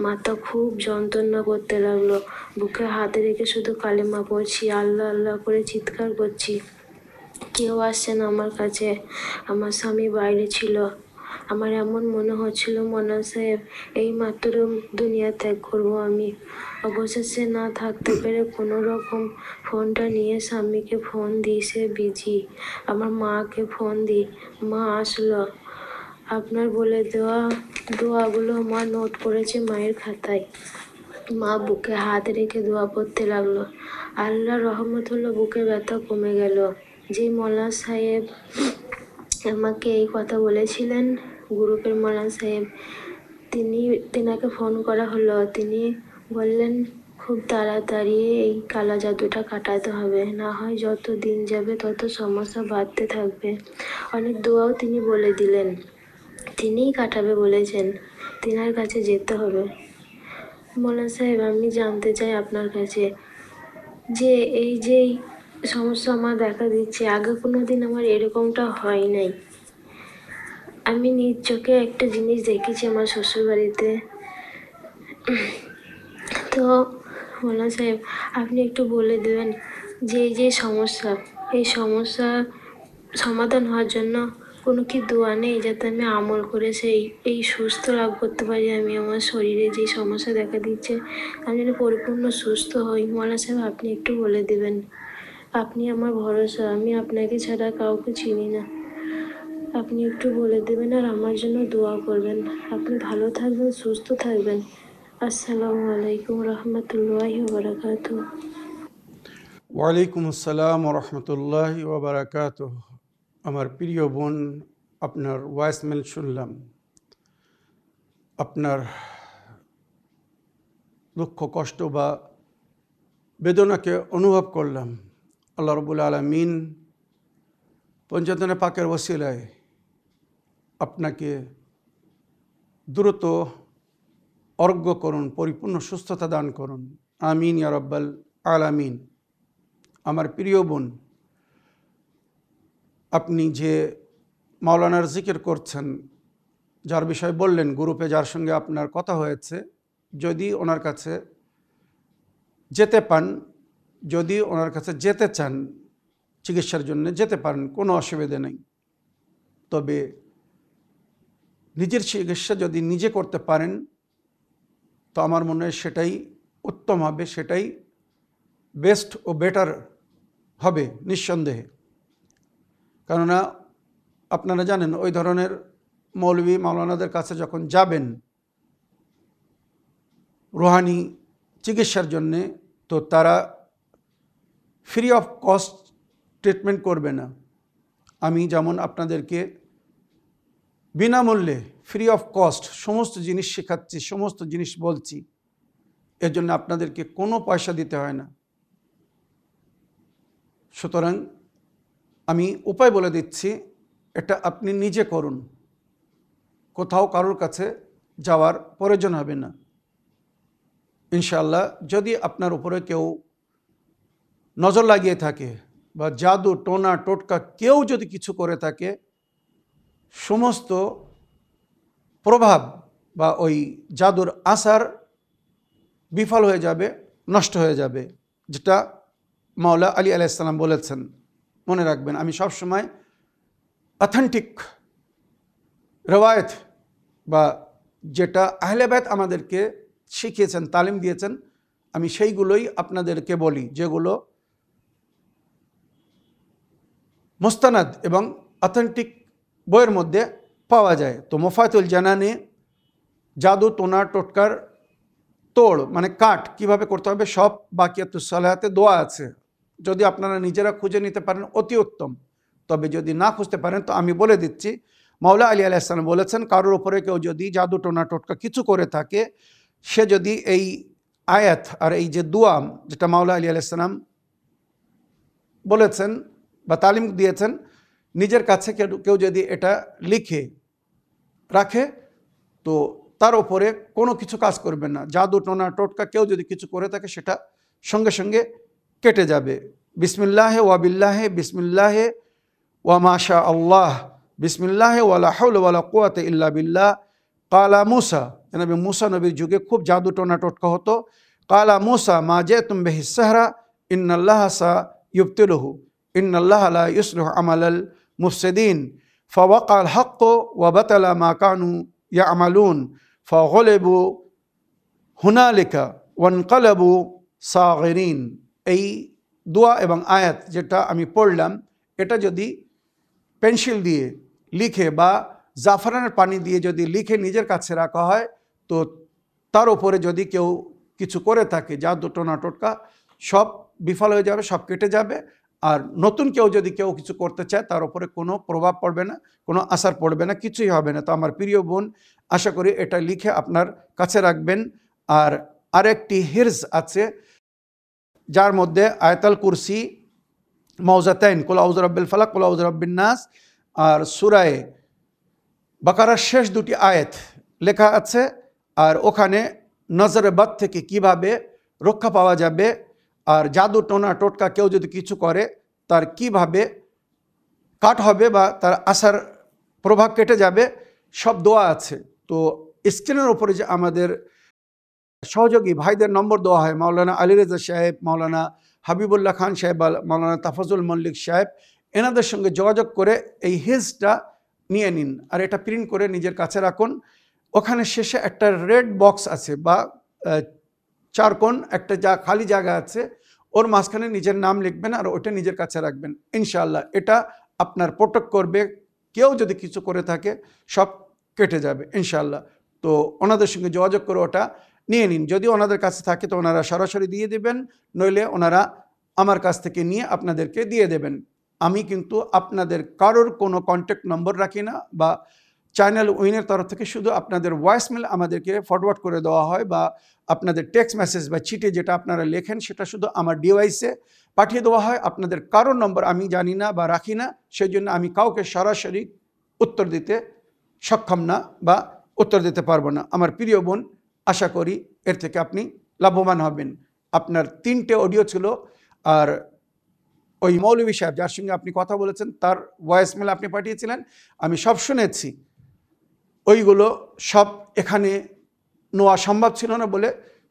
মাথা খুব যন্ত্রণা করতে লাগলো, বুকে হাত রেখে শুধু কালেমা পড়ছি, আল্লাহ আল্লাহ করে চিৎকার করছি। কেউ আসছে না আমার কাছে, আমার স্বামী বাইরে ছিল। আমার এমন মনে হচ্ছিল মৌলানা সাহেব এই মাত্র দুনিয়া ত্যাগ করবো আমি। অবশেষে না থাকতে পেরে কোনো রকম ফোনটা নিয়ে স্বামীকে ফোন দিই, সে বিজি। আমার মাকে ফোন দিই, মা আসলো। আপনার বলে দেওয়া দোয়াগুলো মা নোট করেছে মায়ের খাতায়। মা বুকে হাত রেখে দোয়া পড়তে লাগলো। আল্লাহ রহমত হলো, বুকে ব্যথা কমে গেল। যে মৌলানা সাহেব আমাকে এই কথা বলেছিলেন, গ্রুপের মৌলানা সাহেব, তিনাকে ফোন করা হলো। তিনি বললেন খুব তাড়াতাড়ি এই কালা জাদুটা কাটাতে হবে, না হয় যত দিন যাবে তত সমস্যা বাড়তে থাকবে। অনেক দোয়াও তিনি বলে দিলেন, তিনিই কাটাবে বলেছেন, তিনার কাছে যেতে হবে। মৌলানা সাহেব, আমি জানতে চাই আপনার কাছে যে এই যে সমস্যা আমার দেখা দিচ্ছে, আগে কোনো দিন আমার এরকমটা হয় নাই। আমি নিজ চোখে একটা জিনিস দেখেছি আমার শ্বশুরবাড়িতে। তো মৌলানা সাহেব, আপনি একটু বলে দেবেন যে এই যে সমস্যা, এই সমস্যা সমাধান হওয়ার জন্য কোনো কি দোয়া নেই, যাতে আমি আমল করে এই সুস্থ লাভ করতে পারি। আমি আমার শরীরে যে সমস্যা দেখা দিচ্ছে আমি যেন পরিপূর্ণ সুস্থ হই। মৌলানা সাহেব, আপনি একটু বলে দেবেন। আপনি আমার ভরসা, আমি আপনাকে ছাড়া কাউকে চিনি না। আপনি একটু বলে দেবেন আর আমার জন্য দোয়া করবেন। আপনি ভালো থাকবেন, সুস্থ থাকবেন। আসসালামু আলাইকুম রহমতুল্লাহি ওয়া বারাকাতুহু। ওয়ালাইকুম আসসালাম রহমতুল্লাহি ওয়া বারাকাতুহু। আমার প্রিয় বোন, আপনার ভয়েসমেল শুনলাম, আপনার দুঃখ কষ্ট বা বেদনাকে অনুভব করলাম। আল্লাহ রাব্বুল আলামিন পঞ্চতনে পাকের ওসিলায় আপনাকে দ্রুত আরোগ্য করুন, পরিপূর্ণ সুস্থতা দান করুন। আমিন ইয়া রাব্বাল আলামিন। আমার প্রিয় বোন, আপনি যে মাওলানার জিকির করছেন, যার বিষয়ে বললেন, গ্রুপে যার সঙ্গে আপনার কথা হয়েছে, যদি ওনার কাছে যেতে পান, যদি ওনার কাছে যেতে চান চিকিৎসার জন্য যেতে পারেন, কোনো অসুবিধা নেই। তবে নিজের চিকিৎসা যদি নিজে করতে পারেন তো আমার মনে হয় সেটাই উত্তম হবে, সেটাই বেস্ট ও বেটার হবে নিঃসন্দেহে। কেননা আপনারা জানেন ওই ধরনের মৌলভী মাওলানাদের কাছে যখন যাবেন রুহানি চিকিৎসার জন্যে, তো তারা ফ্রি অফ কস্ট ট্রিটমেন্ট করবে না। আমি যেমন আপনাদেরকে বিনামূল্যে ফ্রি অফ কস্ট সমস্ত জিনিস শেখাচ্ছি, সমস্ত জিনিস বলছি, এর জন্য আপনাদেরকে কোনো পয়সা দিতে হয় না। সুতরাং আমি উপায় বলে দিচ্ছি, এটা আপনি নিজে করুন, কোথাও কারোর কাছে যাওয়ার প্রয়োজন হবে না ইনশাআল্লাহ। যদি আপনার উপরে কেউ নজর লাগিয়ে থাকে বা জাদু টোনা টোটকা কেউ যদি কিছু করে থাকে, সমস্ত প্রভাব বা ওই জাদুর আসার বিফল হয়ে যাবে, নষ্ট হয়ে যাবে, যেটা মাওলা আলী আলাইহিস সালাম বলেছেন। মনে রাখবেন, আমি সবসময় অথেন্টিক রওয়ায়েত বা যেটা আহলে বাইত আমাদেরকে শিখিয়েছেন, তালিম দিয়েছেন, আমি সেইগুলোই আপনাদেরকে বলি, যেগুলো মুস্তানাদ এবং অথেন্টিক বইয়ের মধ্যে পাওয়া যায়। তো মুফাতুল জানানে জাদু টোনা টোটকার তোড় মানে কাট কিভাবে করতে হবে সব বাকিয়াতুস সালাতে দোয়া আছে। যদি আপনারা নিজেরা খুঁজে নিতে পারেন অতি উত্তম, তবে যদি না খুঁজতে পারেন তো আমি বলে দিচ্ছি। মাওলা আলী আলাইহিস সালাম বলেছেন, কারোর উপরে কেউ যদি জাদু টোনা টোটকা কিছু করে থাকে, সে যদি এই আয়াত আর এই যে দোয়া যেটা মাওলা আলী আলাইহিস সালাম বলেছেন বা তালিম দিয়েছেন, নিজের কাছে কেউ যদি এটা লিখে রাখে তো তার ওপরে কোনো কিছু কাজ করবে না। জাদু টোনা টোটকা কেউ যদি কিছু করে থাকে সেটা সঙ্গে সঙ্গে কেটে যাবে। বিসমিল্লাহে ওয়া বিল্লাহে, বিসমিল্লাহে ওয়া মাশা আল্লাহ, বিসমিল্লাহে ওয়ালা হাওলা ওয়ালা কুওয়াতা ইল্লা বিল্লাহ। কালা মুসা, নবী মুসা নবীর যুগে খুব জাদু টোনা টোটকা হতো। কালা মুসা মা জাতুম বিহি সাহরা ইন্নাল্লাহা সা ইউবতিলুহু ইন্নাল্লাহা লা ইউসলিহু আমালাল মুফসিদিন ফাওয়াকাল হক্ক ওয়া বাতালা মা কানু ইয়ামালুন ফাগলিবু হুনালিকা ওয়ানকালাবু সাগিরিন। এই দোয়া এবং আয়াত যেটা আমি পড়লাম, এটা যদি পেন্সিল দিয়ে লিখে বা জাফরানের পানি দিয়ে যদি লিখে নিজের কাছে রাখা হয়, তো তার উপরে যদি কেউ কিছু করে থাকে জাদু টোনা টোটকা সব বিফল হয়ে যাবে, সব কেটে যাবে। আর নতুন কেউ যদি কেউ কিছু করতে চায় তার উপরে কোনো প্রভাব পড়বে না, কোনো আসার পড়বে না, কিছুই হবে না। তো আমার প্রিয় বোন, আশা করি এটা লিখে আপনার কাছে রাখবেন। আর আরেকটি হিরজ আছে যার মধ্যে আয়াতুল কুরসি, মাউজাতাইন, কুল আউযু বিরাব্বিল ফালাক, কুল আউযু বিরাব্বিন নাস আর সূরায়ে বাকারার শেষ দুটি আয়াত লেখা আছে। আর ওখানে নজরে বাদ থেকে কিভাবে রক্ষা পাওয়া যাবে, আর জাদু টোনা টোটকা কেউ যদি কিছু করে তার কিভাবে কাট হবে বা তার আসার প্রভাব কেটে যাবে, সব দোয়া আছে। তো স্ক্রিনের ওপরে যে আমাদের সহযোগী ভাইদের নম্বর দেওয়া হয়, মাওলানা আলী রেজা সাহেব, মাওলানা হাবিবুল্লাহ খান সাহেব, মাওলানা তাফাজুল মল্লিক সাহেব, এনাদের সঙ্গে যোগাযোগ করে এই হিজটা নিয়ে নিন আর এটা প্রিন্ট করে নিজের কাছে রাখুন। ওখানে শেষে একটা রেড বক্স আছে বা চারকোণ একটা খালি জায়গা আছে, ওর মাঝখানে নিজের নাম লিখবেন আর ওটা নিজের কাছে রাখবেন। ইনশাআল্লাহ এটা আপনার প্রোটেক্ট করবে, কেউ যদি কিছু করে থাকে সব কেটে যাবে ইনশাআল্লাহ। তো ওনাদের সঙ্গে যোগাযোগ করে ওটা নিয়ে নিন। যদি ওনাদের কাছে থাকে তো ওনারা সরাসরি দিয়ে দেবেন, নইলে ওনারা আমার কাছ থেকে নিয়ে আপনাদেরকে দিয়ে দেবেন। আমি কিন্তু আপনাদের কারোর কোনো কন্ট্যাক্ট নম্বর রাখি না, বা চ্যানেল উইনের তরফ থেকে শুধু আপনাদের ভয়েসমেল আমাদেরকে ফরওয়ার্ড করে দেওয়া হয়, বা আপনাদের টেক্সট মেসেজ বা চিঠি যেটা আপনারা লেখেন সেটা শুধু আমার ডিভাইসে পাঠিয়ে দেওয়া হয়। আপনাদের কারোর নম্বর আমি জানি না বা রাখি না, সেই জন্য আমি কাউকে সরাসরি উত্তর দিতে সক্ষম না বা উত্তর দিতে পারবো না। আমার প্রিয় বোন, আশা করি এর থেকে আপনি লাভবান হবেন। আপনার 3টে অডিও ছিল, আর ওই মৌলভী সাহেব যার সঙ্গে আপনি কথা বলেছেন তার ভয়েসমেল আপনি পাঠিয়েছিলেন, আমি সব শুনেছি। ওইগুলো সব এখানে নেওয়া সম্ভব ছিল না বলে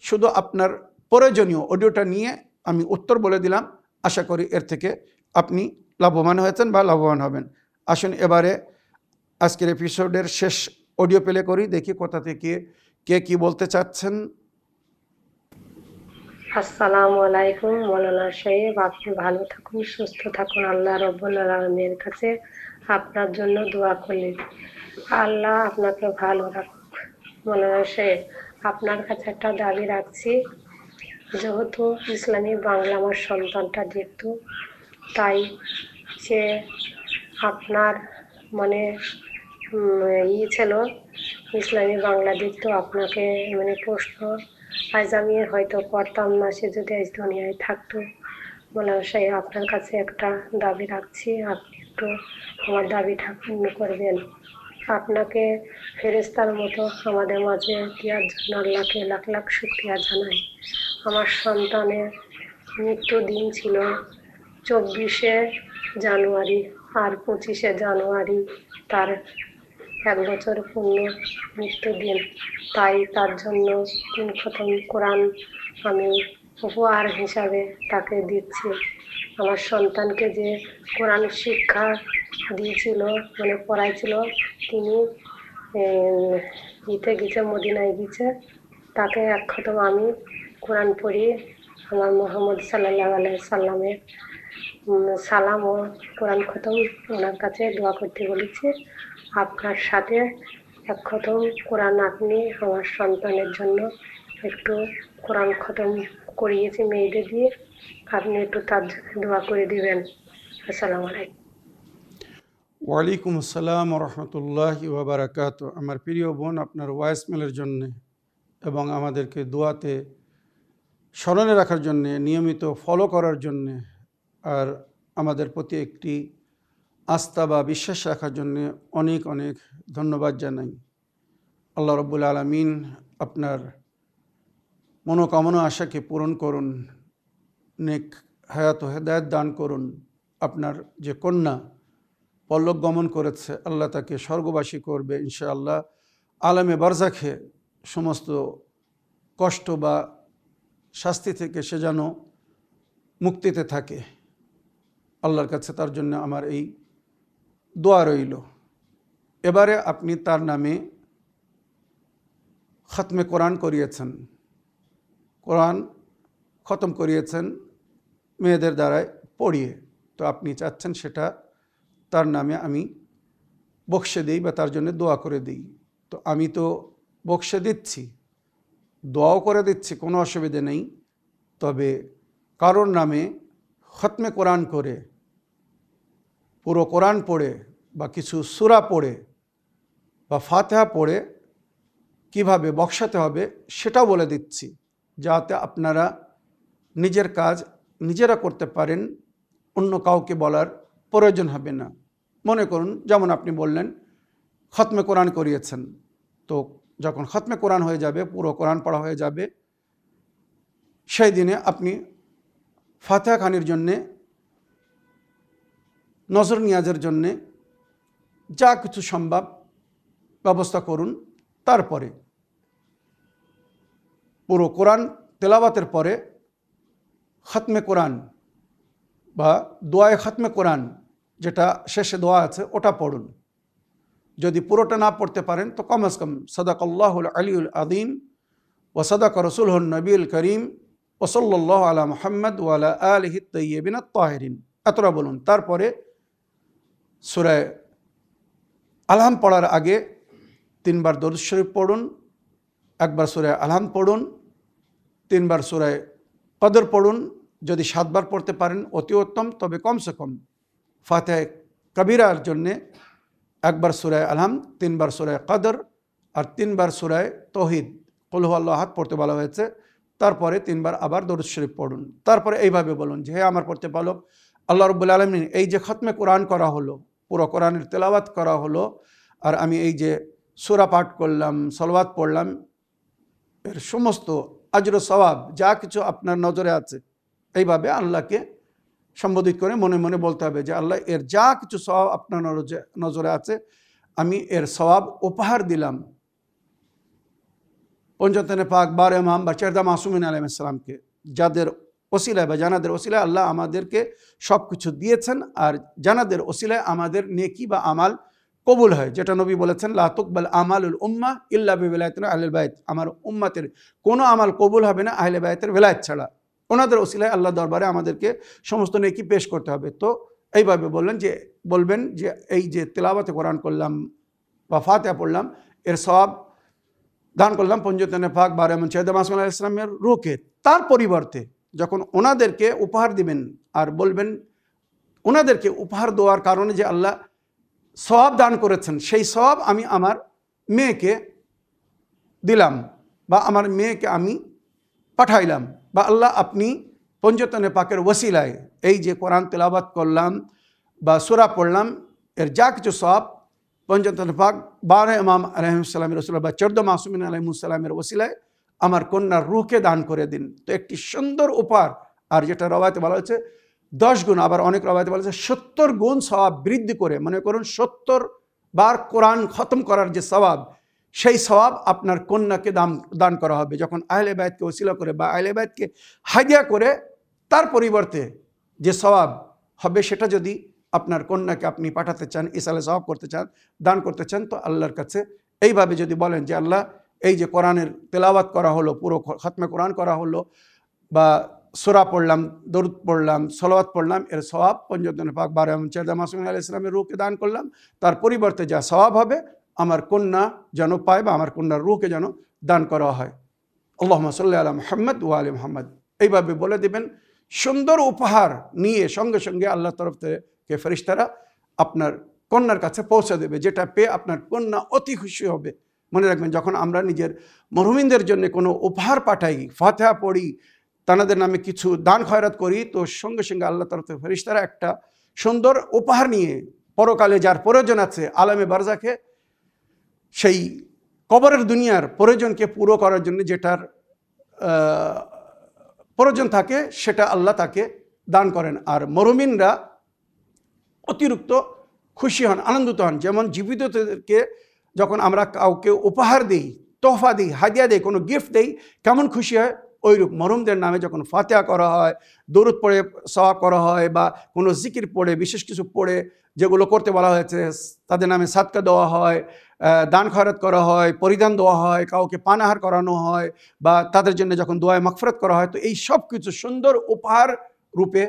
শুধু আপনার প্রয়োজনীয় অডিওটা নিয়ে আমি উত্তর বলে দিলাম। আশা করি এর থেকে আপনি লাভবান হয়েছেন বা লাভবান হবেন। আসুন এবারে আজকের এপিসোডের শেষ অডিও প্লে করি, দেখি কোথা থেকে কে কি বলতে চাচ্ছেন। আসসালামু আলাইকুম মৌলানা সাহেব, আপনি ভালো থাকুন, সুস্থ থাকুন। আল্লাহ রব্বুল আলামিনের কাছে আপনার জন্য দোয়া করি, আল্লাহ আপনাকে ভালো রাখুক। মৌলানা সাহেব, আপনার কাছে একটা দাবি রাখছি, যেহেতু ইসলামী বাংলা আমার সন্তানটা দেখত, তাই সে আপনার মানে ছিল ইসলামী বাংলা দেখতো, আপনাকে মানে প্রশ্ন আজ আমি হয়তো করতাম না, সে যদি আজ দুনিয়ায় থাকতো। মৌলানা সাহেব, আপনার কাছে একটা দাবি রাখছি, আপনি একটু আমার দাবিটা পূর্ণ করবেন। আপনাকে ফেরেশতার মতো আমাদের মাঝে দেওয়ার জন্য আল্লাহকে লাখ লাখ শুকরিয়া জানাই। আমার সন্তানের মৃত্যু দিন ছিল 24শে জানুয়ারি, আর 25শে জানুয়ারি তার 1 বছর পূর্ণ মৃত্যুদিন, তাই তার জন্য 3 খতম কোরআন আমি উপহার হিসাবে তাকে দিচ্ছি। আমার সন্তানকে যে কোরআন শিক্ষা দিয়েছিল, মানে পড়াইছিল, তিনি ইতে গেছে, মদিনায় গেছে, তাকে 1 খতম আমি কোরআন পড়ি আমার মোহাম্মদ সাল্লাল্লাহু আলাইহি সাল্লামের সালাম ও কোরআন খতম ওনার কাছে দোয়া করতে বলেছি। আপনার সাথে 1 খতম কোরআন আপনি আমার সন্তানের জন্য একটু কোরআন খতম করিয়েছি মেয়েদের দিয়ে, আপনি একটু তার জন্য দোয়া করে দিবেন। আসসালামু আলাইকুম। ওয়ালাইকুম আসসালাম রহমতুল্লাহি ওয়াবারাকাত। আমার প্রিয় বোন, আপনার ভয়েস মেলের জন্যে এবং আমাদেরকে দোয়াতে স্মরণে রাখার জন্যে, নিয়মিত ফলো করার জন্যে, আর আমাদের প্রতি একটি আস্থা বা বিশ্বাস রাখার জন্যে অনেক অনেক ধন্যবাদ জানাই। আল্লাহ রব্বুল আলামিন আপনার মনোকামনা আশাকে পূরণ করুন, নেক হায়াত ও হেদায়েত দান করুন। আপনার যে কন্যা পল্লব গমন করেছে, আল্লাহ তাকে স্বর্গবাসী করবে ইনশাআল্লাহ। আলামে বারজাখে সমস্ত কষ্ট বা শাস্তি থেকে সে যেন মুক্তিতে থাকে, আল্লাহর কাছে তার জন্য আমার এই দোয়া রইল। এবারে আপনি তার নামে খতমে কোরআন করিয়েছেন, কোরআন খতম করিয়েছেন মেয়েদের দ্বারায় পড়িয়ে, তো আপনি চাচ্ছেন সেটা তার নামে আমি বকশে দিই বা তার জন্য দোয়া করে দিই। তো আমি তো বকশে দিচ্ছি, দোয়াও করে দিচ্ছি, কোনো অসুবিধে নেই। তবে কারোর নামে খতমে কোরআন করে, পুরো কোরআন পড়ে বা কিছু সূরা পড়ে বা ফাতিহা পড়ে কিভাবে বকশাতে হবে সেটাও বলে দিচ্ছি, যাতে আপনারা নিজের কাজ নিজেরা করতে পারেন, অন্য কাউকে বলার প্রয়োজন হবে না। মনে করুন, যেমন আপনি বললেন খতমে কোরআন করিয়েছেন, তো যখন খতমে কোরআন হয়ে যাবে, পুরো কোরআন পড়া হয়ে যাবে, সেই দিনে আপনি ফাতিহা খানির জন্যে, নজর নিয়াজের জন্যে যা কিছু সম্ভব ব্যবস্থা করুন। তারপরে পুরো কোরআন তেলাওয়াতের পরে খতমে কোরআন বা দোয়ায়ে খতমে কোরআন, যেটা শেষে দোয়া আছে, ওটা পড়ুন। যদি পুরোটা না পড়তে পারেন তো কমস কম সাদাকাল্লাহুল আলিউল আযীম ওয়া সাদাকা রাসূলুহুন নবিয়ুল করিম ওয়া সাল্লাল্লাহু আলা মুহাম্মদ ওয়া আলা আলিহি তাইয়্যিবিন আত-তাহিরিন, এতটা বলুন। তারপরে সূরা আলহাম পড়ার আগে 3 বার দরুদ শরীফ পড়ুন, 1 বার সূরা আলহাম পড়ুন, 3 বার সূরা কদর পড়ুন। যদি 7 বার পড়তে পারেন অতি উত্তম, তবে কমসে কম ফাতিহা কবিরার জন্যে 1 বার সূরা আলহাম, 3 বার সূরা কদর আর 3 বার সূরা তৌহিদ কুল হুয়াল্লাহু আহাদ পড়তে বলা হয়েছে। তারপরে 3 বার আবার দরুদ শরীফ পড়ুন। তারপরে এইভাবে বলুন যে, হে আমার পড়তে পালক আল্লাহ রাব্বুল আলামিন, এই যে খতমে কোরআন করা হলো, পুরো কোরআনের তেলাওয়াত করা হলো, আর আমি এই যে সূরা পাঠ করলাম, সালাওয়াত পড়লাম, এর সমস্ত আজর সওয়াব যা কিছু আপনার নজরে আছে, এইভাবে আল্লাহকে সম্বোধিত করে মনে মনে বলতে হবে যে, আল্লাহ, এর যা কিছু সওয়াব আপনার নজরে আছে, আমি এর সওয়াব উপহার দিলাম পঞ্চতনে পাক, 12 ইমাম বা 4 মাসুমিন আলাইহিস সালামকে, যাদের ওসিলায় বা জানাদের ওসিলায় আল্লাহ আমাদেরকে সব কিছু দিয়েছেন, আর জানাদের ওসিলায় আমাদের নেকি বা আমাল কবুল হয়, যেটা নবী বলেছেন, লা তুকবাল আমালুল উম্মাহ ইল্লা বিওলায়াতিনা আহলিল বাইত, আমার উম্মতের কোনো আমাল কবুল হবে না আহলে বাইতের ওলায়াত ছাড়া। ওনাদের ওসিলায় আল্লাহ দরবারে আমাদেরকে সমস্ত নেকি পেশ করতে হবে। তো এইভাবে বলবেন যে এই যে তেলাওয়াতে কোরআন করলাম বা ফাতিহা পড়লাম, এর সওয়াব দান করলাম পঞ্চতনে পাক 12 ইমাম 4 মাসুম আলাইহিস সালামের রূহকে। তার পরিবর্তে যখন ওনাদেরকে উপহার দিবেন, আর বলবেন ওনাদেরকে উপহার দেওয়ার কারণে যে আল্লাহ সওয়াব দান করেছেন, সেই সওয়াব আমি আমার মেয়েকে দিলাম বা আমার মেয়েকে আমি পাঠাইলাম, বা আল্লাহ আপনি পঞ্চতনে পাকের ওসিলায় এই যে কোরআন তেলাওয়াত করলাম বা সূরা পড়লাম, এর যা কিছু সওয়াব পঞ্চতনে পাক 12 ইমাম আলাইহিস সালামের ওসিলা বা 14 মাসুমিন আলাইহিস সালামের ওসিলায় আমার কন্যার রূহকে দান করে দিন। তো একটি সুন্দর উপহার। আর যেটা রওয়ায়াতে বলা হয়েছে 10 গুণ, আবার অনেক রওয়ায়াতে বলা হয়েছে 70 গুণ সওয়াব বৃদ্ধি করে, মনে করুন 70 বার কোরআন খতম করার যে সওয়াব, সেই সওয়াব আপনার কন্যাকে দান করা হবে। যখন আহলে বাইতকে ওসিলা করে বা আহলে বাইতকে হাদিয়া করে, তার পরিবর্তে যে সওয়াব হবে সেটা যদি আপনার কন্যাকে আপনি পাঠাতে চান, ইসালে সওয়াব করতে চান, দান করতে চান, তো আল্লাহর কাছে এইভাবে যদি বলেন যে আল্লাহ, এই যে কোরআনের তেলাওয়াত করা হলো, পুরো খতমে কোরআন করা হলো, বা সূরা পড়লাম, দরুদ পড়লাম, সলাওয়াত পড়লাম, এর সওয়াব পঞ্চম পাক বার ইমাম চেরদা মাসুম আলাইহিস সালামের রূহকে দান করলাম, তার পরিবর্তে যা সওয়াব হবে আমার কন্যা যেন পায় বা আমার কন্যার রূহকে যেন দান করা হয়। আল্লাহুম্মা সাল্লি আলা মুহাম্মদ ওয়া আলি মুহাম্মদ, এইভাবে বলে দিবেন। সুন্দর উপহার নিয়ে সঙ্গে সঙ্গে আল্লাহর তরফ থেকে ফেরেশতারা আপনার কন্যার কাছে পৌঁছে দেবে, যেটা পেয়ে আপনার কন্যা অতি খুশি হবে। মনে রাখবেন, যখন আমরা নিজের মরহুমিনদের জন্য কোনো উপহার পাঠাই, ফাতিহা পড়ি, তাদের নামে কিছু দান খয়রাত করি, তো সঙ্গে সঙ্গে আল্লাহ তরফ থেকে ফেরেশতারা একটা সুন্দর উপহার নিয়ে পরকালে যার প্রয়োজন আছে আলামে বারজাখে, সেই কবরের দুনিয়ার প্রয়োজনকে পুরো করার জন্য যেটার প্রয়োজন থাকে সেটা আল্লাহ তাকে দান করেন। আর মরহুমিনরা অতিরিক্ত খুশি হন, আনন্দিত হন। যেমন জীবিতদেরকে যখন আমরা কাউকে উপহার দিই, তোহফা দিই, হাদিয়া দিই, কোনো গিফট দিই, কেমন খুশি হয়, ওইরূপ মরহুমদের নামে যখন ফাতিহা করা হয়, দরুদ পড়ে সওয়াব করা হয়, বা কোনো জিকির পড়ে, বিশেষ কিছু পড়ে যেগুলো করতে বলা হয়েছে, তাদের নামে সাদকা দেওয়া হয়, দান খয়রাত করা হয়, পরিধান দেওয়া হয়, কাউকে পানাহার করানো হয়, বা তাদের জন্য যখন দোয়ায় মাগফিরাত করা হয়, তো এই সব কিছু সুন্দর উপহার রূপে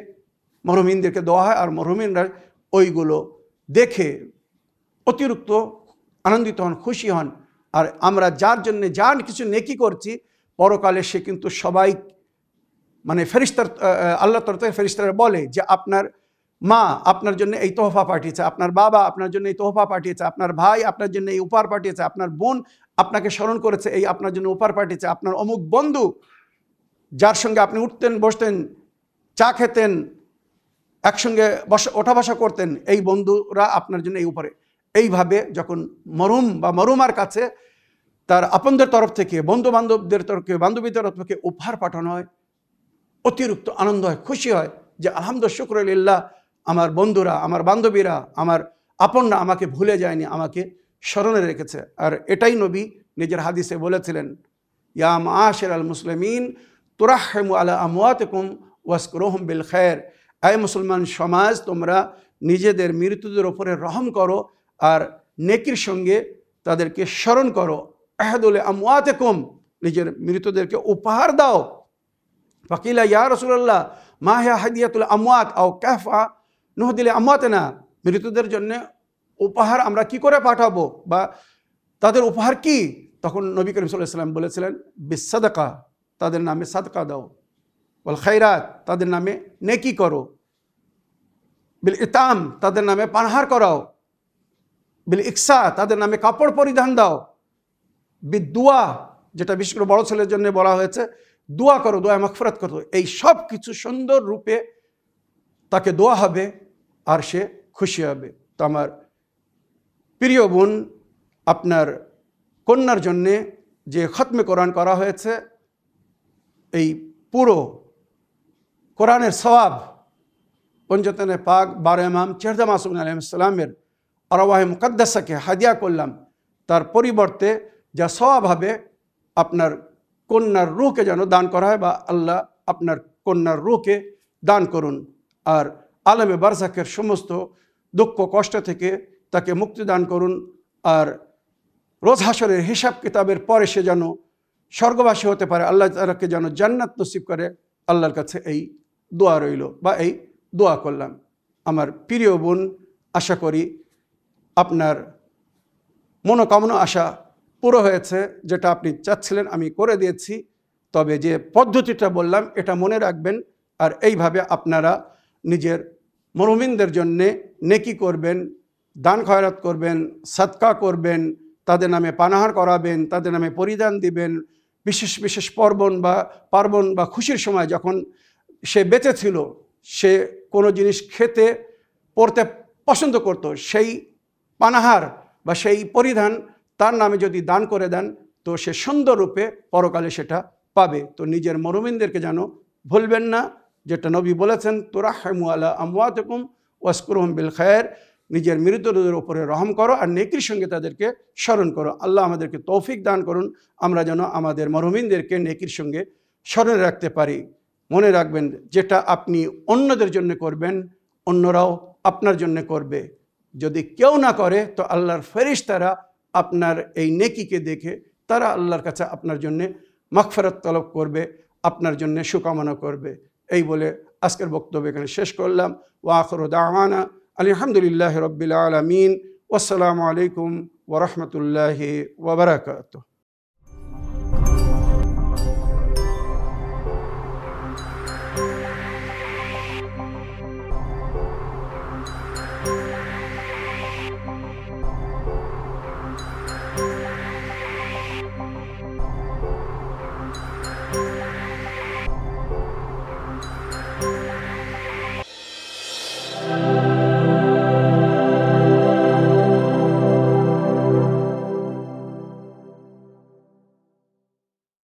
মরহুমিনদেরকে দেওয়া হয়। আর মরহুমিনরা ওইগুলো দেখে অতিরিক্ত আনন্দিত হন, খুশি হন। আর আমরা যার জন্য যা কিছু নেকি করছি, পরকালে সে কিন্তু সবাই, মানে ফেরেশতার, আল্লাহ তরফ থেকে ফেরেশতারা বলে যে আপনার মা আপনার জন্য এই তোহফা পাঠিয়েছে, আপনার বাবা আপনার জন্য এই তোহফা পাঠিয়েছে, আপনার ভাই আপনার জন্য এই উপহার পাঠিয়েছে, আপনার বোন আপনাকে স্মরণ করেছে, এই আপনার জন্য উপহার পাঠিয়েছে, আপনার অমুক বন্ধু যার সঙ্গে আপনি উঠতেন বসতেন, চা খেতেন, একসঙ্গে ওঠা বসা করতেন, এই বন্ধুরা আপনার জন্য এই উপরে। এইভাবে যখন মরহুম বা মরহুমার কাছে তার আপনদের তরফ থেকে, বন্ধু বান্ধবদের তরফ থেকে, বান্ধবীদের তরফ থেকে উপহার পাঠানো হয়, অতিরিক্ত আনন্দ হয়, খুশি হয় যে আলহামদুলিল্লাহ, শুকরুলিল্লাহ, আমার বন্ধুরা, আমার বান্ধবীরা, আমার আপনরা আমাকে ভুলে যায়নি, আমাকে স্মরণে রেখেছে। আর এটাই নবী নিজের হাদিসে বলেছিলেন, ইয়া মাআশিরাল মুসলিমিন তুরাহহিমু আলা আমওয়াতিকুম ওয়াজকুরুহুম বিল খায়র, আয় মুসলমান সমাজ, তোমরা নিজেদের মৃতদের ওপরে রহম করো আর নেকির সঙ্গে তাদেরকে স্মরণ করো। আহাদুল আমওয়াতিকুম, নিজের মৃতদেরকে উপহার দাও। ফাকিলা ইয়া রাসূলুল্লাহ মা হিয়া হাদিয়াতুল আমওয়াত আও কাফা নুহদিল আমওয়াতিনা, মৃতদের জন্য উপহার আমরা কি করে পাঠাবো, বা তাদের উপহার কি? তখন নবী করিম সাল্লাল্লাহু আলাইহি ওয়াসাল্লাম বলেছিলেন, বিসসাদাকা, তাদের নামে সাদকা দাও, ওয়াল খায়রাত, তাদের নামে নেকি করো, বিল ইতাম, তাদের নামে পানাহার করাও, বিল ইকসা, তাদের নামে কাপড় পরিধান দাও, বিদুয়া, যেটা বিশেষ করে বড় ছেলের জন্য বলা হয়েছে, দোয়া করো, দোয়া মাগফিরাত করো। এই সব কিছু সুন্দর রূপে তাকে দোয়া হবে আর সে খুশি হবে। তো আমার প্রিয় বোন, আপনার কন্যার জন্যে যে খতমে কোরআন করা হয়েছে, এই পুরো কোরআনের সওয়াব পঞ্চতনে পাক 12 ইমাম চেরদা মাসুম আলাইহিস সালামের আরওয়াহে মুকাদ্দাসাকে হাদিয়া করলাম, তার পরিবর্তে যা সওয়াব হবে আপনার কন্যার রূহকে যেন দান করা হয়, বা আল্লাহ আপনার কন্যার রূহকে দান করুন। আর আলমে বারজাখের সমস্ত দুঃখ কষ্ট থেকে তাকে মুক্তি দান করুন। আর রোজ হাসরের হিসাব কিতাবের পরে সে যেন স্বর্গবাসী হতে পারে, আল্লাহ তাআলাকে যেন জান্নাত নসিব করে, আল্লাহর কাছে এই দোয়া রইল, বা এই দোয়া করলাম। আমার প্রিয় বোন, আশা করি আপনার মনোকামনা আশা পুরো হয়েছে, যেটা আপনি চাচ্ছিলেন আমি করে দিয়েছি। তবে যে পদ্ধতিটা বললাম এটা মনে রাখবেন, আর এইভাবে আপনারা নিজের মরহুমিনদের জন্যে নেকি করবেন, দান খয়রাত করবেন, সাদকা করবেন, তাদের নামে পানাহার করাবেন, তাদের নামে পরিধান দিবেন। বিশেষ বিশেষ পার্বণ বা খুশির সময় যখন সে বেঁচে ছিল, সে কোনো জিনিস খেতে পরতে পছন্দ করত, সেই পানাহার বা সেই পরিধান তার নামে যদি দান করে দেন, তো সে সুন্দর রূপে পরকালে সেটা পাবে। তো নিজের মরহুমিনদেরকে যেন ভুলবেন না, যেটা নবী বলেছেন, তুরাহহিমু আলা আমওয়াতিকুম ওয়াজকুরুহুম বিল খায়র, নিজের মৃতদের উপরে রহম করো আর নেকির সঙ্গে তাদেরকে স্মরণ করো। আল্লাহ আমাদেরকে তৌফিক দান করুন, আমরা যেন আমাদের মরহুমিনদেরকে নেকির সঙ্গে স্মরণে রাখতে পারি। মনে রাখবেন, যেটা আপনি অন্যদের জন্য করবেন অন্যরাও আপনার জন্য করবে। যদি কেউ না করে তো আল্লাহর ফেরেশতারা আপনার এই নেকিকে দেখে তারা আল্লাহর কাছে আপনার জন্য মাগফিরাত তলব করবে, আপনার জন্য শুকামনা করবে। এই বলে আজকের বক্তব্য এখানে শেষ করলাম। ওয়া আখিরু দাওয়ানা আলহামদুলিল্লাহি রাব্বিল আলামিন। ওয়াসসালামু আলাইকুম ওয়া রাহমাতুল্লাহি ওয়া বারাকাতুহু।